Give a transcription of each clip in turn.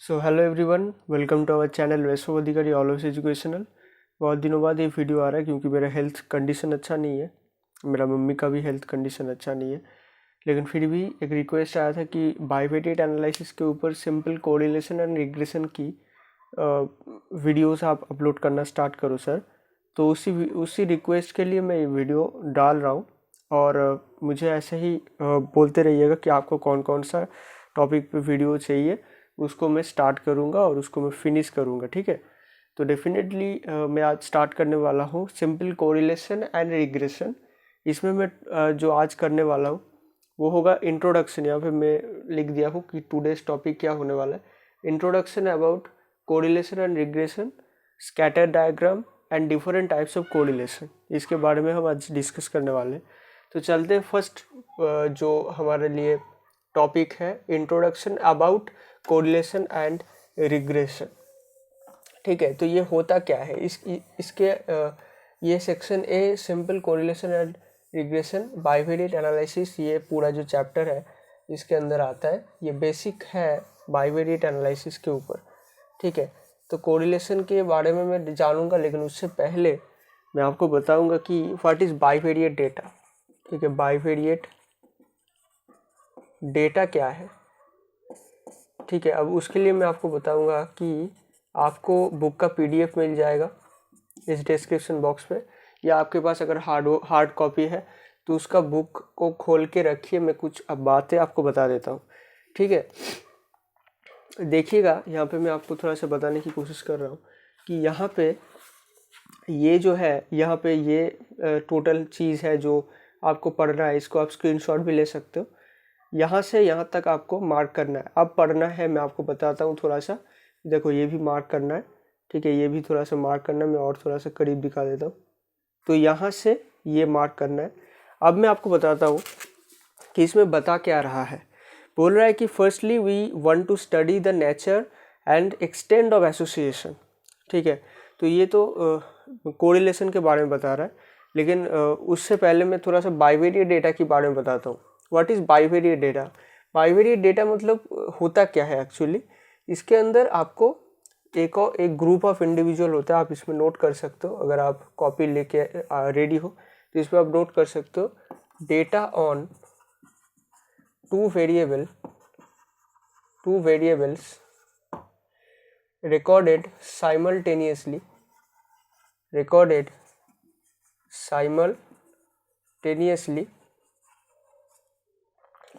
So hello everyone, welcome to our channel Vaishnav Adhikari always educational. बहुत दिनों बाद ये वीडियो आ रहा है क्योंकि मेरा हेल्थ कंडीशन अच्छा नहीं है। मेरा मम्मी का भी हेल्थ कंडीशन अच्छा नहीं है, लेकिन फिर भी एक रिक्वेस्ट आया था कि बाइवेरिएट एनालिसिस के ऊपर सिंपल कोरिलेशन एंड रिग्रेशन की वीडियोस आप अपलोड करना स्टार्ट करो सर। तो उसी रिक्वेस्ट के लिए मैं ये वीडियो डाल रहा हूँ। और मुझे ऐसे ही बोलते रहिएगा कि आपको कौन कौन सा टॉपिक पे वीडियो चाहिए, उसको मैं स्टार्ट करूँगा और उसको मैं फिनिश करूँगा। ठीक है, तो डेफिनेटली मैं आज स्टार्ट करने वाला हूँ सिंपल कोरिलेशन एंड रिग्रेशन। इसमें मैं जो आज करने वाला हूँ वो होगा इंट्रोडक्शन। यहाँ पे मैं लिख दिया हूँ कि टुडेज टॉपिक क्या होने वाला है। Introduction about correlation and regression, scatter diagram and different types of correlation, इसके बारे में हम आज डिस्कस करने वाले हैं। तो चलते हैं फर्स्ट जो हमारे लिए टॉपिक है, introduction about correlation and regression. ठीक है, तो ये होता क्या है, इसके ये section a simple correlation and regression bivariate analysis, ये पूरा जो चैप्टर है इसके अंदर आता है। ये बेसिक है बाइवेरिएट एनालिसिस के ऊपर। ठीक है, तो कोरिलेशन के बारे में मैं जानूंगा, लेकिन उससे पहले मैं आपको बताऊंगा कि व्हाट इज बाइवेरिएट डेटा। ठीक है, बाइवेरिएट डेटा क्या है। ठीक है, अब उसके लिए मैं आपको बताऊंगा कि आपको बुक का पीडीएफ मिल जाएगा इस डिस्क्रिप्शन बॉक्स में, या आपके पास अगर हार्ड कॉपी है तो उसका बुक को खोल के रखिए। मैं कुछ अब बातें आपको बता देता हूँ। ठीक है, देखिएगा, यहाँ पे मैं आपको थोड़ा सा बताने की कोशिश कर रहा हूँ कि यहाँ पे ये जो है, यहाँ पे ये टोटल चीज़ है जो आपको पढ़ना है। इसको आप स्क्रीनशॉट भी ले सकते हो। यहाँ से यहाँ तक आपको मार्क करना है। अब पढ़ना है, मैं आपको बताता हूँ थोड़ा सा। देखो, ये भी मार्क करना है। ठीक है, ये भी थोड़ा सा मार्क करना है। मैं और थोड़ा सा करीब दिखा देता हूँ। तो यहाँ से ये मार्क करना है। अब मैं आपको बताता हूँ कि इसमें बता क्या रहा है। बोल रहा है कि firstly we want to study the nature and extend of association. ठीक है, तो ये तो कोरिलेशन के बारे में बता रहा है, लेकिन उससे पहले मैं थोड़ा सा बाइवेरिएट डेटा के बारे में बताता हूँ। What is bivariate data. Bivariate data मतलब होता क्या है एक्चुअली। इसके अंदर आपको एक ग्रुप ऑफ इंडिविजुअल होता है। आप इसमें नोट कर सकते हो, अगर आप कॉपी लेके रेडी हो तो इस पर आप नोट कर सकते हो। Data on two variables recorded simultaneously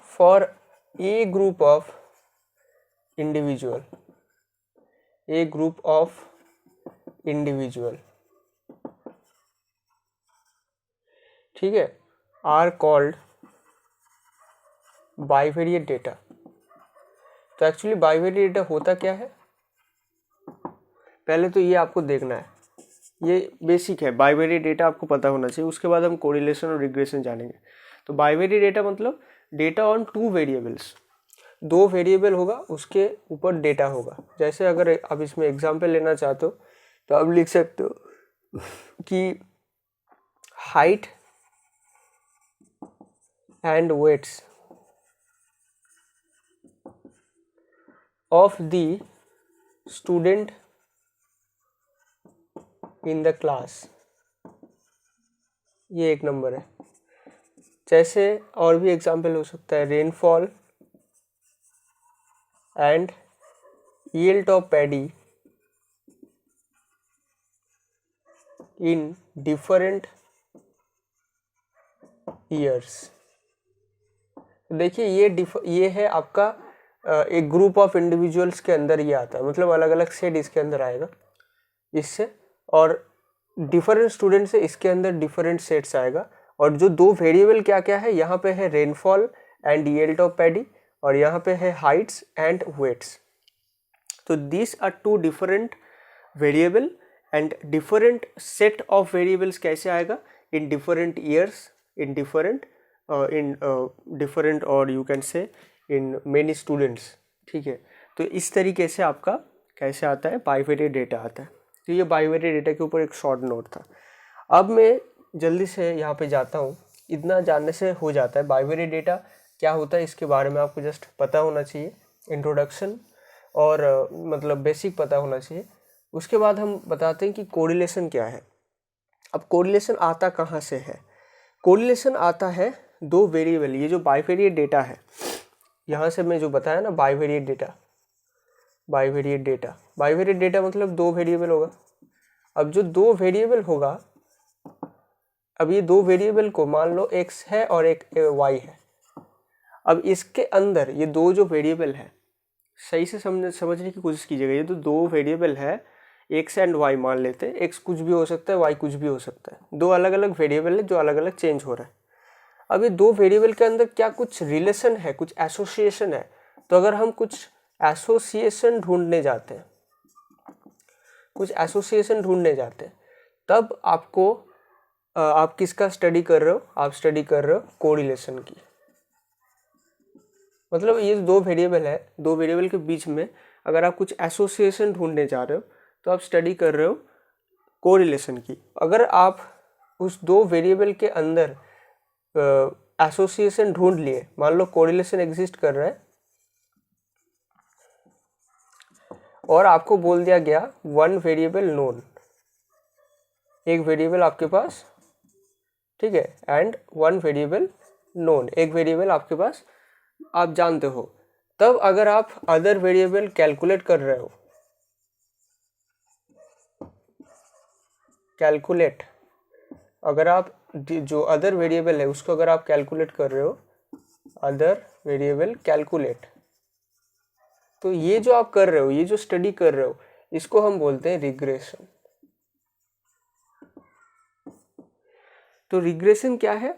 for a group of individual ठीक है, are called बाइवेरिएट डेटा। तो एक्चुअली बाइवेरिएट डेटा होता क्या है, पहले तो ये आपको देखना है। ये बेसिक है, बाइवेरिएट डेटा आपको पता होना चाहिए। उसके बाद हम कोरिलेशन और रिग्रेशन जानेंगे। तो बाइवेरिएट डेटा मतलब डेटा ऑन टू वेरिएबल्स, दो वेरिएबल होगा, उसके ऊपर डेटा होगा। जैसे अगर आप इसमें एग्जांपल लेना चाहते हो तो आप लिख सकते हो कि height and weights of the student in the class, ये एक नंबर है। जैसे और भी एग्जाम्पल हो सकता है, rainfall and yield of paddy in different years. देखिए, ये है आपका एक ग्रुप ऑफ इंडिविजुअल्स के अंदर ये आता है, मतलब अलग अलग सेट इसके अंदर आएगा इससे, और डिफरेंट स्टूडेंट से इसके अंदर डिफरेंट सेट्स आएगा। और जो दो वेरिएबल क्या क्या है, यहाँ पे है rainfall and yield of paddy, और यहाँ पे है हाइट्स एंड वेट्स। तो this are two different variable and different set of variables कैसे आएगा, in different years, in different और you can say in many students. ठीक है, तो इस तरीके से आपका कैसे आता है, बाइवेरिएट डेटा आता है। तो ये बाइवेरिएट डेटा के ऊपर एक शॉर्ट नोट था। अब मैं जल्दी से यहाँ पे जाता हूँ। इतना जानने से हो जाता है बाइवेरिएट डेटा क्या होता है, इसके बारे में आपको जस्ट पता होना चाहिए। इंट्रोडक्शन और मतलब बेसिक पता होना चाहिए। उसके बाद हम बताते हैं कि कोरिलेशन क्या है। अब कोरिलेशन आता कहाँ से है? कोरिलेशन आता है दो वेरिएबल, ये जो बाइवेरिएट डेटा है, यहाँ से मैं जो बताया ना बाइवेरिएट डेटा मतलब दो वेरिएबल होगा। अब जो दो वेरिएबल होगा, अब ये दो वेरिएबल को मान लो x है और एक y है। अब इसके अंदर ये दो जो वेरिएबल है, सही से समझने की कोशिश कीजिएगा। ये तो दो वेरिएबल है, x एंड y मान लेते हैं। x कुछ भी हो सकता है, y कुछ भी हो सकता है। दो अलग अलग वेरिएबल है जो अलग अलग चेंज हो रहा है। अब ये दो वेरिएबल के अंदर क्या कुछ रिलेशन है, कुछ एसोसिएशन है। तो अगर हम कुछ एसोसिएशन ढूंढने जाते हैं, तब आपको आप किसका स्टडी कर रहे हो? आप स्टडी कर रहे हो कोरिलेशन की। मतलब ये दो वेरिएबल है, दो वेरिएबल के बीच में अगर आप कुछ एसोसिएशन ढूंढने जा रहे हो तो आप स्टडी कर रहे हो कोरिलेशन की। अगर आप उस दो वेरिएबल के अंदर एसोसिएशन ढूंढ लिए, मान लो कोरिलेशन एग्जिस्ट कर रहा है और आपको बोल दिया गया वन वेरिएबल नोन, एक वेरिएबल आपके पास, ठीक है, एंड वन वेरिएबल नोन, एक वेरिएबल आपके पास आप जानते हो। तब अगर आप अदर वेरिएबल कैलकुलेट कर रहे हो, अगर आप जो अदर वेरिएबल है उसको अगर आप कैलकुलेट कर रहे हो, अदर वेरिएबल कैलकुलेट, तो ये जो आप कर रहे हो, ये जो स्टडी कर रहे हो, इसको हम बोलते हैं रिग्रेशन। तो रिग्रेशन क्या है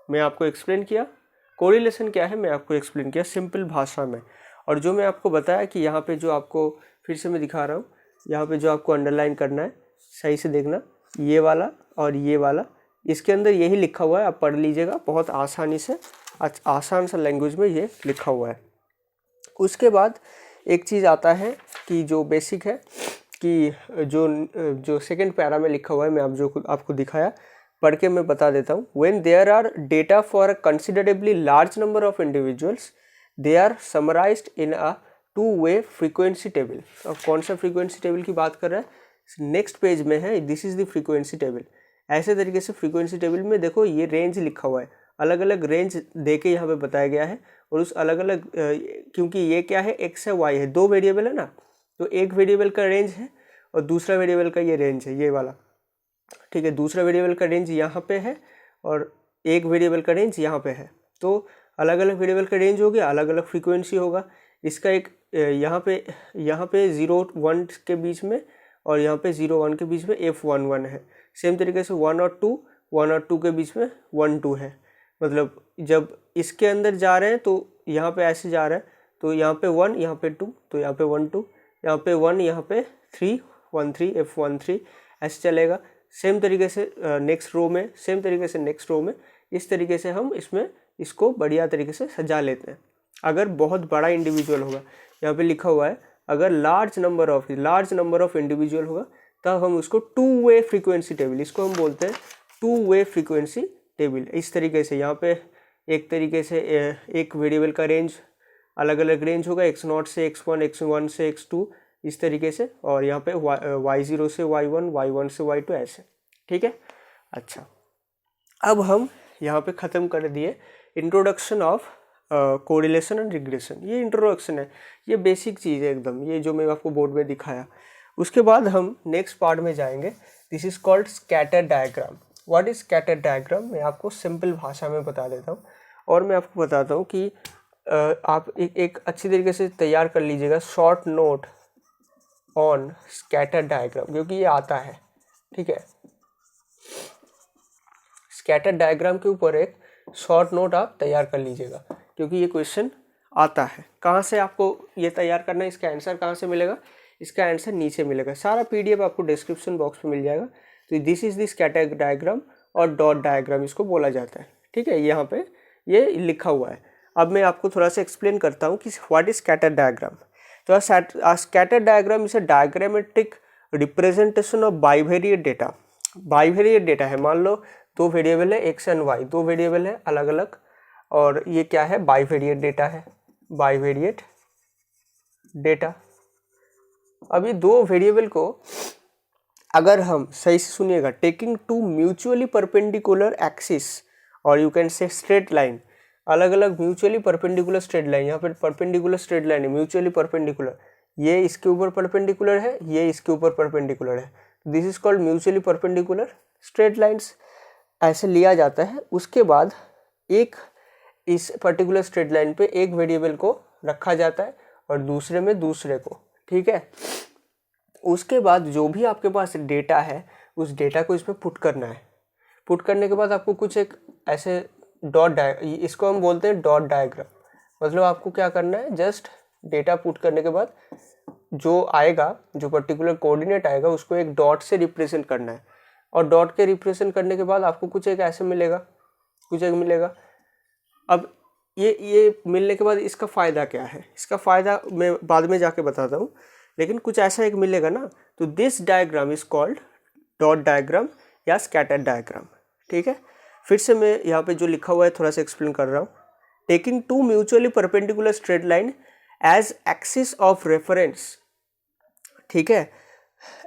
मैं आपको एक्सप्लेन किया, कोरिलेशन क्या है मैं आपको एक्सप्लेन किया सिंपल भाषा में। और जो मैं आपको बताया कि यहाँ पे जो आपको फिर से मैं दिखा रहा हूँ, यहाँ पे जो आपको अंडरलाइन करना है, सही से देखना, ये वाला और ये वाला, इसके अंदर यही लिखा हुआ है, आप पढ़ लीजिएगा बहुत आसानी से, आसान सा लैंग्वेज में ये लिखा हुआ है। उसके बाद एक चीज़ आता है कि जो बेसिक है कि जो सेकेंड पैरा में लिखा हुआ है, मैं आपको दिखाया, पढ़ के मैं बता देता हूँ। When there are data for a considerably large number of individuals, they are summarized in a two-way frequency table। अब कौन सा frequency table की बात कर रहा है? नेक्स्ट पेज में है, this is the frequency table. ऐसे तरीके से फ्रीक्वेंसी टेबल में देखो ये रेंज लिखा हुआ है, अलग अलग रेंज देके यहाँ पे बताया गया है। और उस अलग अलग क्योंकि ये क्या है, एक्स है वाई है, दो वेरिएबल है ना, तो एक वेरिएबल का रेंज है और दूसरा वेरिएबल का ये रेंज है, ये वाला, ठीक है। दूसरा वेरिएबल का रेंज यहाँ पे है और एक वेरिएबल का रेंज यहाँ पे है। तो अलग अलग वेरिएबल का रेंज हो गया, अलग अलग फ्रीक्वेंसी होगा। इसका एक यहाँ पे 0-1 के बीच में और यहाँ पे 0-1 के बीच में F11 है। सेम तरीके से 1 और 2 के बीच में 1-2 है। मतलब जब इसके अंदर जा रहे हैं तो यहाँ पे ऐसे जा रहा है, तो यहाँ पे 1, यहाँ पे 2, तो यहाँ पे 1 2, यहाँ पे 1, यहाँ पे 3 1 3 F13 ऐसे चलेगा। सेम तरीके से नेक्स्ट रो में, सेम तरीके से नेक्स्ट रो में, इस तरीके से हम इसको बढ़िया तरीके से सजा लेते हैं। अगर बहुत बड़ा इंडिविजुअल होगा, यहाँ पे लिखा हुआ है अगर लार्ज नंबर ऑफ इंडिविजुअल होगा तब हम उसको टू वे फ्रीक्वेंसी टेबल, इसको हम बोलते हैं टू वे फ्रीक्वेंसी टेबल। इस तरीके से यहाँ पे एक तरीके से एक वेरिएबल का रेंज अलग अलग रेंज होगा, x0 से x1, x1 से x2 इस तरीके से, और यहाँ पे y0 से y1, y1 से y2 ऐसे, ठीक है। अच्छा, अब हम यहाँ पे ख़त्म कर दिए introduction of correlation and regression. ये इंट्रोडक्शन है, ये बेसिक चीज़ है एकदम, ये जो मैं आपको बोर्ड में दिखाया। उसके बाद हम नेक्स्ट पार्ट में जाएंगे, this is called scatter diagram. What is scatter diagram मैं आपको सिंपल भाषा में बता देता हूँ, और मैं आपको बताता हूँ कि आप एक अच्छी तरीके से तैयार कर लीजिएगा short note on scatter diagram, क्योंकि ये आता है, ठीक है। स्कैटर डायग्राम के ऊपर एक शॉर्ट नोट आप तैयार कर लीजिएगा, क्योंकि ये क्वेश्चन आता है। कहाँ से आपको ये तैयार करना है, इसका आंसर कहाँ से मिलेगा? इसका आंसर नीचे मिलेगा, सारा PDF आपको डिस्क्रिप्शन बॉक्स में मिल जाएगा। तो this is the scatter diagram और डॉट डायग्राम इसको बोला जाता है, ठीक है। यहाँ पे ये लिखा हुआ है। अब मैं आपको थोड़ा सा एक्सप्लेन करता हूँ कि व्हाट इज स्कैटर डायग्राम। तो scatter diagram is a diagrammatic representation of bivariate data. Bivariate data है, मान लो दो वेरिएबल है x एंड y, दो वेरिएबल है अलग अलग, और ये क्या है, बाइवेरिएट डेटा है, बाइवेरिएट डेटा। अभी दो वेरिएबल को अगर हम सही से सुनिएगा, taking two mutually perpendicular axis और you can say straight line, अलग अलग म्यूचुअली परपेंडिकुलर स्ट्रेट लाइन, यहाँ पर परपेंडिकुलर स्ट्रेट लाइन है, म्यूचुअली परपेंडिकुलर, ये इसके ऊपर परपेंडिकुलर है, ये इसके ऊपर परपेंडिकुलर है, this is called mutually perpendicular straight lines. ऐसे लिया जाता है। उसके बाद एक इस पर्टिकुलर स्ट्रेट लाइन पे एक वेरिएबल को रखा जाता है और दूसरे में दूसरे को, ठीक है। उसके बाद जो भी आपके पास डेटा है उस डेटा को इसमें पुट करना है। पुट करने के बाद आपको कुछ एक ऐसे इसको हम बोलते हैं डॉट डायग्राम। मतलब आपको क्या करना है, जस्ट डेटा पुट करने के बाद जो आएगा, जो पर्टिकुलर कोऑर्डिनेट आएगा उसको एक डॉट से रिप्रेजेंट करना है और डॉट के रिप्रेजेंट करने के बाद आपको कुछ एक ऐसे मिलेगा, कुछ एक मिलेगा। अब ये मिलने के बाद इसका फ़ायदा क्या है, इसका फ़ायदा मैं बाद में जाके बताता हूँ, लेकिन कुछ ऐसा एक मिलेगा ना। तो this diagram is called dot diagram या स्कैटर डायग्राम, ठीक है। फिर से मैं यहाँ पे जो लिखा हुआ है थोड़ा सा एक्सप्लेन कर रहा हूँ। Taking two mutually perpendicular straight line as axis of reference, ठीक है,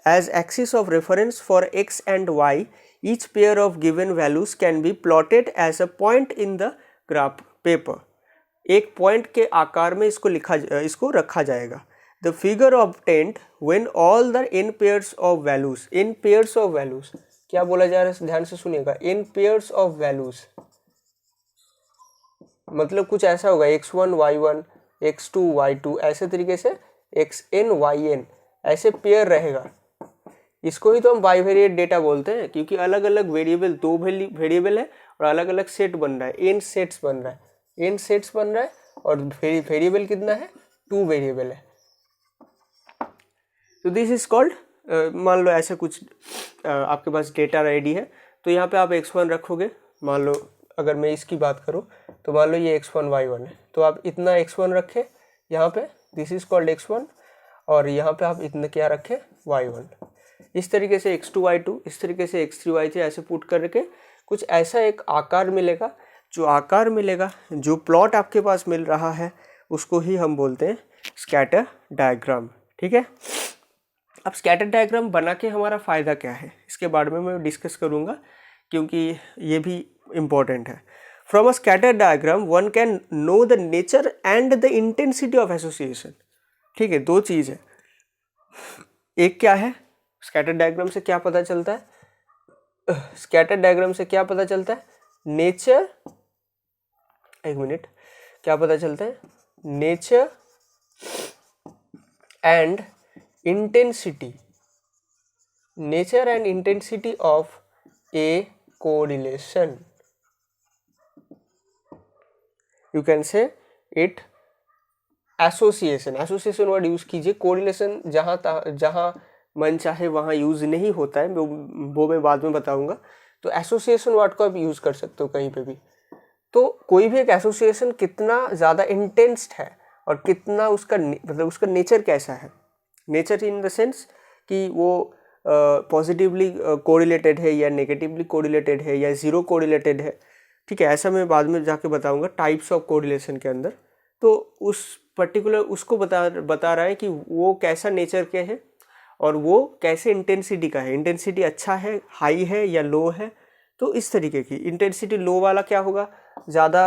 as axis of reference for X and Y, each pair of given values can be plotted as a point in the graph paper. एक पॉइंट के आकार में इसको रखा जाएगा। The figure obtained when all the in pairs of values, in pairs of values क्या बोला जा रहा है, ध्यान से सुनिएगा, इन पेयर्स ऑफ वैल्यूज मतलब कुछ ऐसा होगा x1 y1 x2 y2 ऐसे तरीके से xn yn ऐसे पेयर रहेगा। इसको ही तो हम बाइवेरिएट डेटा बोलते हैं, क्योंकि अलग अलग वेरिएबल, दो वेरिएबल है और अलग अलग सेट बन रहा है, एन सेट्स बन रहा है, एन सेट्स बन रहा है और वेरिएबल कितना है, 2 वेरिएबल है। तो दिस इज कॉल्ड, मान लो ऐसे कुछ आपके पास डेटा रेडी है, तो यहाँ पे आप x1 रखोगे। मान लो अगर मैं इसकी बात करूँ तो मान लो ये x1 y1 है, तो आप इतना x1 रखें यहाँ पे, दिस इज कॉल्ड x1, और यहाँ पे आप इतना क्या रखें, y1। इस तरीके से x2 y2, इस तरीके से x3 y3 ऐसे पुट करके कुछ ऐसा एक आकार मिलेगा। जो आकार मिलेगा, जो प्लॉट आपके पास मिल रहा है, उसको ही हम बोलते हैं स्कैटर डायग्राम, ठीक है। अब स्कैटर डायग्राम बना के हमारा फ़ायदा क्या है, इसके बारे में मैं डिस्कस करूँगा, क्योंकि ये भी इम्पोर्टेंट है। From a scatter diagram one can know the nature and the intensity of association, ठीक है। दो चीज़ है, एक क्या है, स्कैटर डायग्राम से क्या पता चलता है, स्कैटर डायग्राम से क्या पता चलता है, नेचर, एक मिनट, क्या पता चलता है, nature and intensity, nature and intensity of A correlation, you can से it association, association word use कीजिए, कोरिलेशन जहाँ मन चाहे वहाँ यूज नहीं होता है, वो मैं बाद में बताऊंगा। तो एसोसिएशन वर्ड को आप यूज कर सकते हो कहीं पे भी। तो कोई भी एक एसोसिएशन कितना ज़्यादा इंटेंस है और कितना उसका मतलब उसका नेचर कैसा है, नेचर इन द सेंस कि वो पॉजिटिवली कोरिलेटेड है या नेगेटिवली कोरिलेटेड है या ज़ीरो कोरिलेटेड है, ठीक है। ऐसा मैं बाद में जाके बताऊंगा टाइप्स ऑफ कोरिलेशन के अंदर। तो उस पर्टिकुलर उसको बता रहा है कि वो कैसा नेचर के है और वो कैसे इंटेंसिटी का है, इंटेंसिटी अच्छा है, हाई है या लो है। तो इस तरीके की इंटेंसिटी लो वाला क्या होगा, ज़्यादा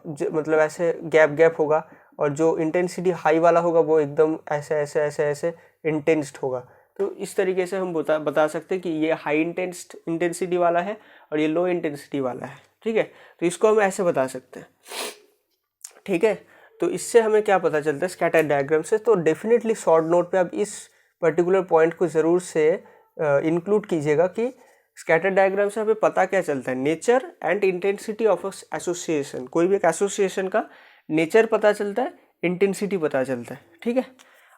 मतलब ऐसे गैप होगा, और जो इंटेंसिटी हाई वाला होगा वो एकदम ऐसे ऐसे ऐसे ऐसे इंटेंस्ड होगा। तो इस तरीके से हम बता सकते हैं कि ये हाई इंटेंसिटी वाला है और ये लो इंटेंसिटी वाला है, ठीक है। तो इसको हम ऐसे बता सकते हैं, ठीक है। तो इससे हमें क्या पता चलता है स्कैटर डायग्राम से। तो डेफिनेटली शॉर्ट नोट पे आप इस पर्टिकुलर पॉइंट को ज़रूर से इंक्लूड कीजिएगा कि स्कैटर डायग्राम से हमें पता क्या चलता है, nature and intensity of association. कोई भी एक एसोसिएशन का नेचर पता चलता है, इंटेंसिटी पता चलता है, ठीक है।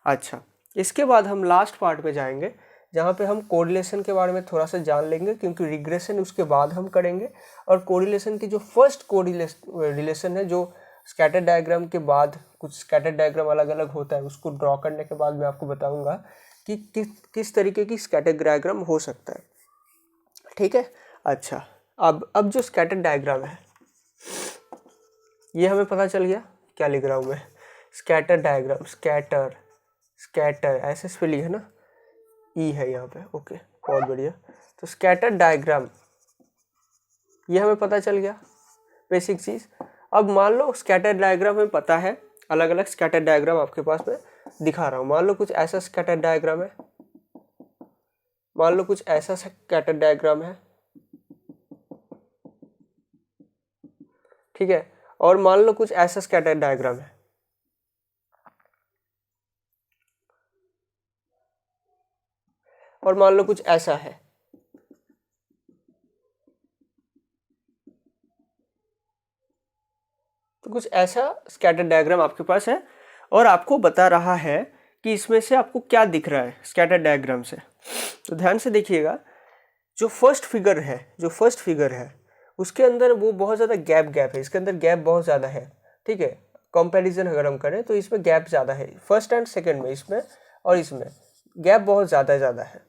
अच्छा, इसके बाद हम लास्ट पार्ट पे जाएंगे जहाँ पे हम कोरिलेशन के बारे में थोड़ा सा जान लेंगे, क्योंकि रिग्रेशन उसके बाद हम करेंगे। और कोरिलेशन की जो फर्स्ट कोरिलेशन है, जो स्कैटर डायग्राम के बाद कुछ स्कैटर डायग्राम अलग अलग होता है, उसको ड्रॉ करने के बाद मैं आपको बताऊंगा कि किस तरीके की स्कैटर डायग्राम हो सकता है, ठीक है। अच्छा, अब जो स्कैटर डायग्राम है ये हमें पता चल गया क्या लिख रहा हूँ मैं, स्कैटर डायग्राम, स्कैटर स्कैटर ऐसे स्पेलिंग है ना, ई है यहाँ पे, ओके बहुत बढ़िया। तो स्कैटर डायग्राम ये हमें पता चल गया बेसिक चीज़। अब मान लो स्कैटर डायग्राम हमें पता है, अलग अलग स्कैटर डायग्राम आपके पास में दिखा रहा हूँ। मान लो कुछ ऐसा स्कैटर डायग्राम है, मान लो कुछ ऐसा स्कैटर डायग्राम है, ठीक है, और मान लो कुछ ऐसा स्कैटर डायग्राम है, और मान लो कुछ ऐसा है। तो कुछ ऐसा स्कैटर डायग्राम आपके पास है और आपको बता रहा है कि इसमें से आपको क्या दिख रहा है स्कैटर डायग्राम से। तो ध्यान से देखिएगा, जो फर्स्ट फिगर है उसके अंदर वो बहुत ज़्यादा गैप है, इसके अंदर गैप बहुत ज़्यादा है, ठीक है। कंपैरिजन अगर हम करें तो इसमें गैप ज़्यादा है, फर्स्ट एंड सेकंड में इसमें और इसमें गैप बहुत ज़्यादा है।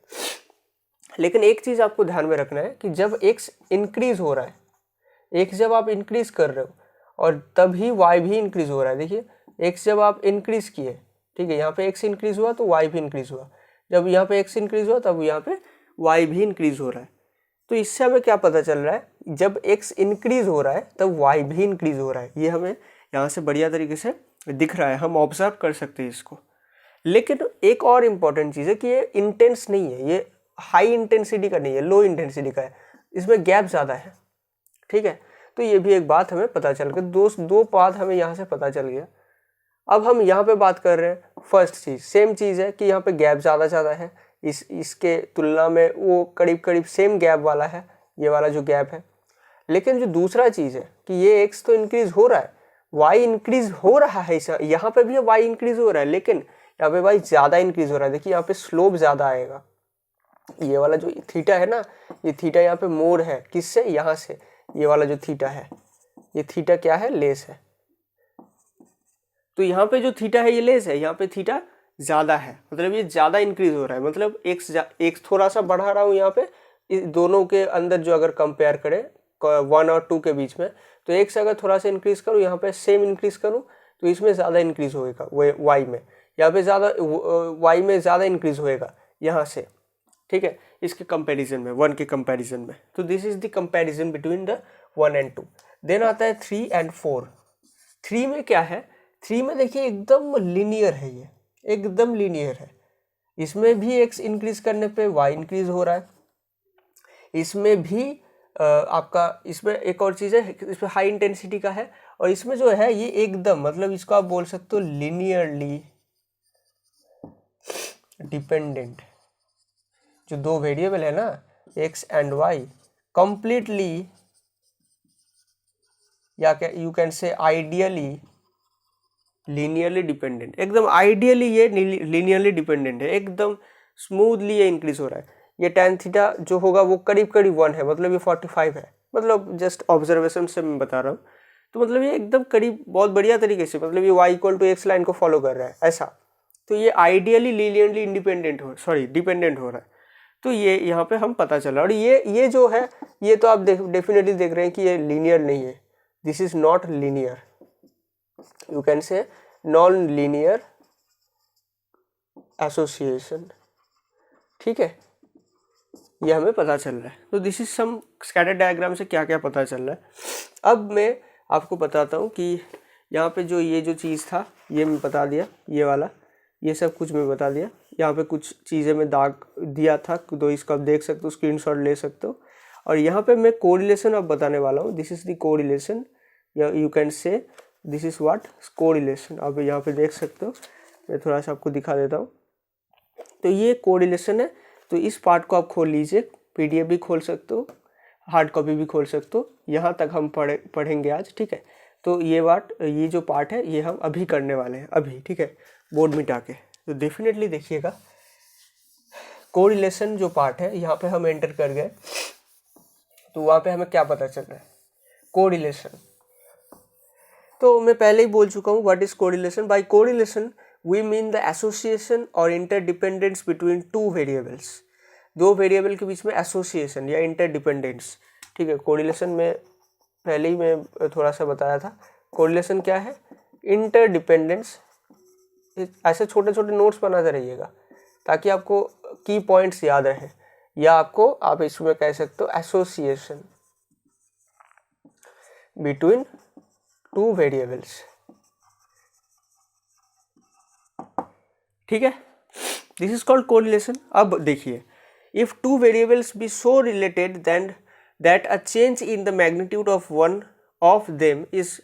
लेकिन एक चीज़ आपको ध्यान में रखना है कि जब x इंक्रीज हो रहा है, x जब आप इंक्रीज कर रहे हो और तभी y भी इंक्रीज हो रहा है। देखिए x जब आप इंक्रीज किए, ठीक है, यहाँ पे x इंक्रीज हुआ तो y भी इंक्रीज हुआ, जब यहाँ पे x इंक्रीज हुआ तब यहाँ पे y भी इंक्रीज हो रहा है। तो इससे हमें क्या पता चल रहा है, जब x इंक्रीज हो रहा है तब y भी इंक्रीज हो रहा है। ये हमें यहाँ से बढ़िया तरीके से दिख रहा है, हम ऑब्जर्व कर सकते हैं इसको। लेकिन एक और इम्पॉर्टेंट चीज़ है कि ये इंटेंस नहीं है, ये हाई इंटेंसिटी का नहीं है, लो इंटेंसिटी का है, इसमें गैप ज़्यादा है, ठीक है। तो ये भी एक बात हमें पता चल गई, दो बात हमें यहाँ से पता चल गया। अब हम यहाँ पे बात कर रहे हैं फर्स्ट चीज़, सेम चीज़ है कि यहाँ पे गैप ज़्यादा है, इसके तुलना में वो करीब सेम गैप वाला है, ये वाला जो गैप है। लेकिन जो दूसरा चीज़ है कि ये x तो इंक्रीज हो रहा है, y इंक्रीज हो रहा है, यहाँ पे भी y इंक्रीज हो रहा है, लेकिन यहाँ पे y ज़्यादा इंक्रीज हो रहा है। देखिए यहाँ पे स्लोप ज़्यादा आएगा, ये वाला जो थीटा है ना, ये थीटा यहाँ पे मोर है, किससे, यहाँ से। ये वाला जो थीटा है, ये थीटा क्या है, लेस है। तो यहाँ पे जो थीटा है ये लेस है, यहाँ पे थीटा ज़्यादा है, मतलब ये ज़्यादा इंक्रीज हो रहा है। मतलब एक थोड़ा सा बढ़ा रहा हूँ यहाँ पे, इस दोनों के अंदर जो अगर कंपेयर करें 1 और 2 के बीच में, तो एक से अगर थोड़ा सा इंक्रीज करूँ, यहाँ पे सेम इंक्रीज करूँ तो इसमें ज़्यादा इंक्रीज होएगा वाई में, यहाँ पे ज़्यादा वाई में ज़्यादा इंक्रीज होएगा यहाँ से, ठीक है, इसके कंपैरिजन में, 1 के कंपैरिजन में। तो this is the comparison between the 1 and 2। Then आता है 3 एंड 4। 3 में क्या है, 3 में देखिए एकदम लीनियर है, ये एकदम लीनियर है। इसमें भी x इंक्रीज करने पे y इंक्रीज हो रहा है, इसमें भी आपका, इसमें एक और चीज़ है, इसमें हाई इंटेंसिटी का है, और इसमें जो है ये एकदम, मतलब इसको आप बोल सकते हो लीनियरली डिपेंडेंट। जो दो वेरिएबल है ना x एंड y, कंप्लीटली, या यू कैन से आइडियली लीनियरली डिपेंडेंट, एकदम आइडियली ये लीनियरली डिपेंडेंट है, एकदम स्मूथली ये इंक्रीज हो रहा है। ये tan थीटा जो होगा वो करीब 1 है, मतलब ये 45 है, मतलब जस्ट ऑब्जर्वेशन से मैं बता रहा हूँ। तो मतलब ये एकदम करीब, बहुत बढ़िया तरीके से, मतलब ये y = x लाइन को फॉलो कर रहा है ऐसा। तो ये आइडियली लीनियरली डिपेंडेंट हो रहा है। तो ये यहाँ पे हम पता चला। और ये जो है, ये तो आप डेफिनेटली देख रहे हैं कि ये लीनियर नहीं है, this is not linear, you can say non linear association, ठीक है, ये हमें पता चल रहा है। तो this is some scatter diagram से क्या क्या पता चल रहा है। अब मैं आपको बताता हूँ कि यहाँ पे ये जो चीज़ था ये मैं बता दिया, ये वाला, ये सब कुछ मैं बता दिया। यहाँ पे कुछ चीज़ें मैं दाग दिया था, तो इसको आप देख सकते हो, स्क्रीनशॉट ले सकते हो। और यहाँ पे मैं कोरिलेशन अब बताने वाला हूँ, दिस इज द कोरिलेशन, या यू कैन से दिस इज व्हाट, कोरिलेशन। आप यहाँ पे देख सकते हो, मैं थोड़ा सा आपको दिखा देता हूँ। तो ये कोरिलेशन है। तो इस पार्ट को आप खोल लीजिए, PDF भी खोल सकते हो, हार्ड कॉपी भी खोल सकते हो। यहाँ तक हम पढ़ेंगे आज, ठीक है। तो ये जो पार्ट है ये हम अभी करने वाले हैं, अभी, ठीक है, बोर्ड मिटा के। तो डेफिनेटली देखिएगा, कोरिलेशन जो पार्ट है यहाँ पे हम एंटर कर गए, तो वहाँ पे हमें क्या पता चल रहा है, कोरिलेशन। तो मैं पहले ही बोल चुका हूँ, what is correlation. By correlation we mean the association और इंटरडिपेंडेंस बिटवीन टू वेरिएबल्स। दो वेरिएबल के बीच में एसोसिएशन या इंटरडिपेंडेंस, ठीक है। कोरिलेशन में पहले ही मैं थोड़ा सा बताया था। कोरिलेशन क्या है, इंटरडिपेंडेंस ऐसे छोटे छोटे नोट्स बनाते रहिएगा ताकि आपको की पॉइंट्स याद रहे, या आपको आप इसमें कह सकते हो एसोसिएशन बिटवीन टू वेरिएबल्स। ठीक है, दिस इज कॉल्ड कोरिलेशन। अब देखिए, if two variables be so related then that a change in the magnitude of one of them is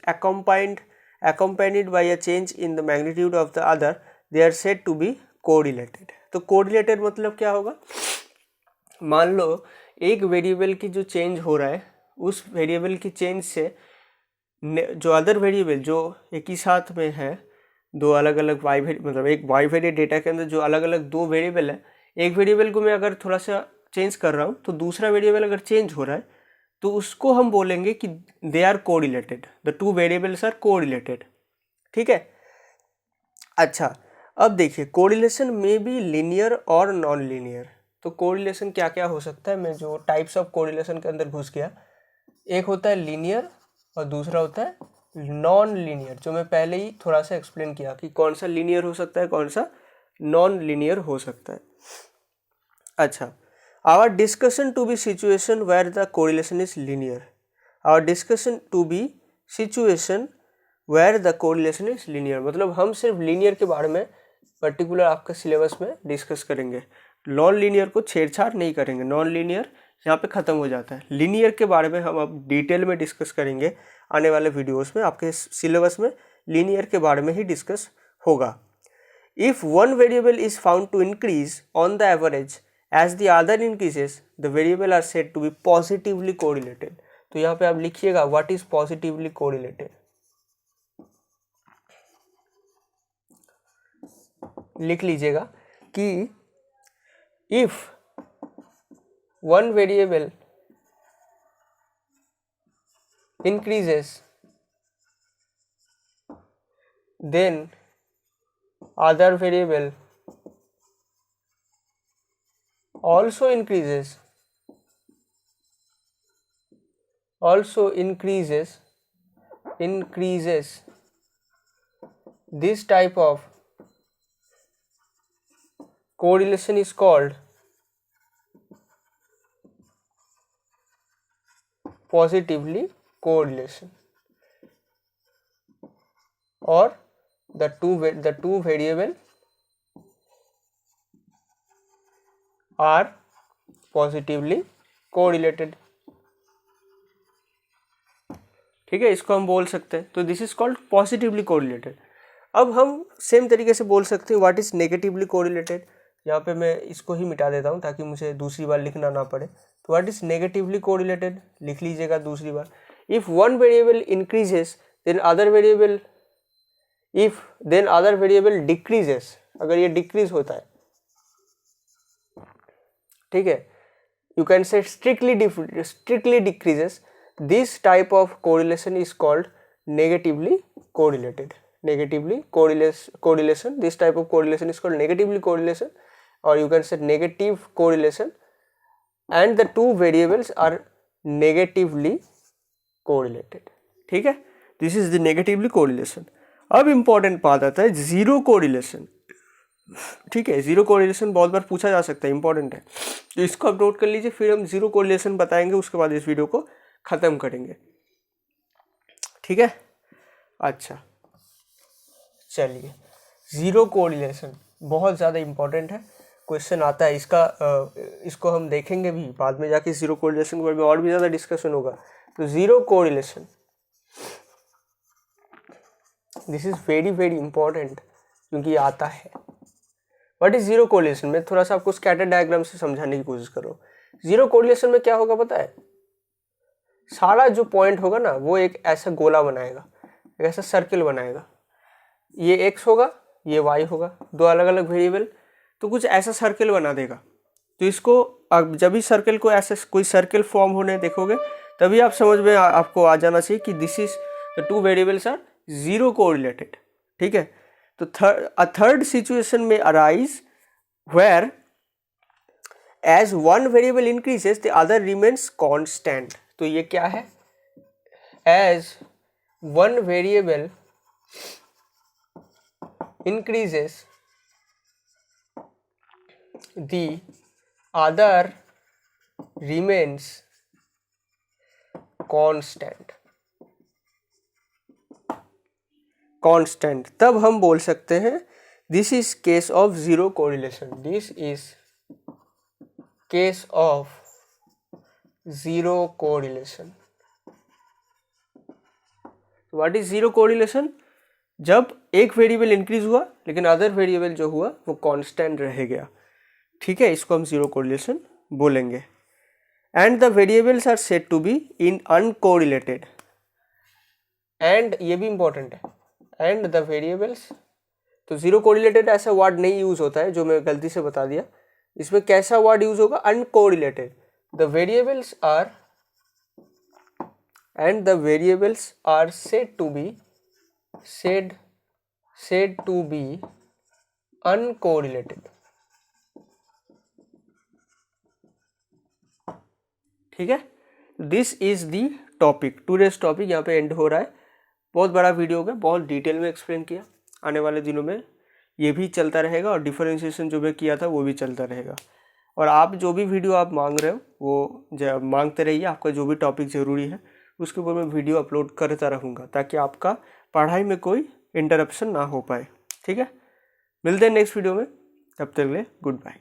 accompanied by a change in the magnitude of the other, they are said to be correlated। तो correlated मतलब क्या होगा, मान लो एक variable की जो change हो रहा है, उस वेरिएबल की चेंज से जो अदर वेरिएबल जो एक ही साथ में है, दो अलग अलग मतलब एक बाइवेरिएट डेटा के अंदर जो अलग अलग दो वेरिएबल है, एक वेरिएबल को मैं अगर थोड़ा सा चेंज कर रहा हूँ तो दूसरा वेरिएबल अगर चेंज हो रहा है तो उसको हम बोलेंगे कि they are correlated, the two variables are correlated. ठीक है, अच्छा अब देखिए कोरिलेशन में बी लीनियर और नॉन लीनियर। तो कोरिलेशन क्या क्या हो सकता है, मैं जो टाइप्स ऑफ कोरिलेशन के अंदर घुस गया, एक होता है लीनियर और दूसरा होता है नॉन लीनियर, जो मैं पहले ही थोड़ा सा एक्सप्लेन किया कि कौन सा लीनियर हो सकता है, कौन सा नॉन लीनियर हो सकता है। अच्छा, our discussion to be situation where the correlation is linear, our discussion to be situation where the correlation is linear, मतलब हम सिर्फ लीनियर के बारे में पर्टिकुलर आपके सिलेबस में डिस्कस करेंगे, नॉन लीनियर को छेड़छाड़ नहीं करेंगे, नॉन लीनियर यहाँ पे ख़त्म हो जाता है। लीनियर के बारे में हम अब डिटेल में डिस्कस करेंगे आने वाले वीडियोस में, आपके सिलेबस में लीनियर के बारे में ही डिस्कस होगा। If one variable is found to increase on the average as the other increases, the variable are said to be positively correlated। तो यहाँ पे आप लिखिएगा what is positively correlated, लिख लीजिएगा कि if one variable increases then other variable also increases this type of correlation is called positively correlation, or the two variable are positively correlated। ठीक है, इसको हम बोल सकते हैं, तो this is called positively correlated. अब हम सेम तरीके से बोल सकते हैं व्हाट इज नेगेटिवली कोरिलेटेड। यहाँ पे मैं इसको ही मिटा देता हूँ ताकि मुझे दूसरी बार लिखना ना पड़े। तो व्हाट इज नेगेटिवली कोरिलेटेड लिख लीजिएगा दूसरी बार। If one variable increases then other variable decreases, अगर ये डिक्रीज होता है, ठीक है, you can say strictly decreases, this type of correlation is called negatively correlated. Negatively correlation, this type of correlation is called negatively correlation, और you can say negative correlation, and the two variables are negatively correlated. ठीक है, this is the negatively correlation. अब important बात आता है zero correlation. ठीक है, zero correlation बहुत बार पूछा जा सकता है, इंपॉर्टेंट है, तो इसको आप नोट कर लीजिए, फिर हम जीरो कोरिलेशन बताएंगे, उसके बाद इस वीडियो को ख़त्म करेंगे। ठीक है, अच्छा चलिए, जीरो कोरिलेशन बहुत ज़्यादा इंपॉर्टेंट है, क्वेश्चन आता है इसका, इसको हम देखेंगे भी बाद में जाके, जीरो कोरिलेशन के बारे में और भी ज़्यादा डिस्कशन होगा। तो zero correlation, this is very very important क्योंकि ये आता है। व्हाट इज जीरो कोरिलेशन, मैं थोड़ा सा आपको स्कैटर डायग्राम से समझाने की कोशिश कर रहा हूँ। जीरो कोरिलेशन में क्या होगा पता है, सारा जो पॉइंट होगा ना वो एक ऐसा गोला बनाएगा, एक ऐसा सर्किल बनाएगा, ये x होगा, ये y होगा, दो अलग अलग वेरिएबल, तो कुछ ऐसा सर्किल बना देगा। तो इसको अब जब भी सर्किल को ऐसे कोई सर्किल फॉर्म होने देखोगे तभी आप समझ में आपको आ जाना चाहिए कि this is the two variables are zero correlated. ठीक है, तो थर्ड सिचुएशन में arise where as one variable increases the other remains constant. तो ये क्या है, as one variable increases, the other remains constant, तब हम बोल सकते हैं this is case of zero correlation, this is case of zero correlation. What is zero correlation? जब एक वेरिएबल इंक्रीज हुआ लेकिन अदर वेरिएबल जो हुआ वो कांस्टेंट रह गया, ठीक है, इसको हम जीरो कोरिलेशन बोलेंगे। And the variables are said to be in uncorrelated, and ये भी इंपॉर्टेंट है, एंड द वेरिएबल्स, तो जीरो कोरिलेटेड ऐसा वर्ड नहीं यूज होता है जो मैं गलती से बता दिया, इसमें कैसा वर्ड यूज होगा? Uncorrelated. The variables are and the variables are said to be uncorrelated, ठीक है। This is the topic, today's topic यहाँ पे एंड हो रहा है। बहुत बड़ा वीडियो हो गया, बहुत डिटेल में एक्सप्लेन किया। आने वाले दिनों में ये भी चलता रहेगा और डिफरेंशिएशन जो मैं किया था वो भी चलता रहेगा। और आप जो भी वीडियो आप मांग रहे हो वो मांगते रहिए, आपका जो भी टॉपिक ज़रूरी है उसके ऊपर मैं वीडियो अपलोड करता रहूँगा ताकि आपका पढ़ाई में कोई इंटरप्शन ना हो पाए, ठीक है। मिलते हैं नेक्स्ट वीडियो में, तब तक के लिए गुड बाय।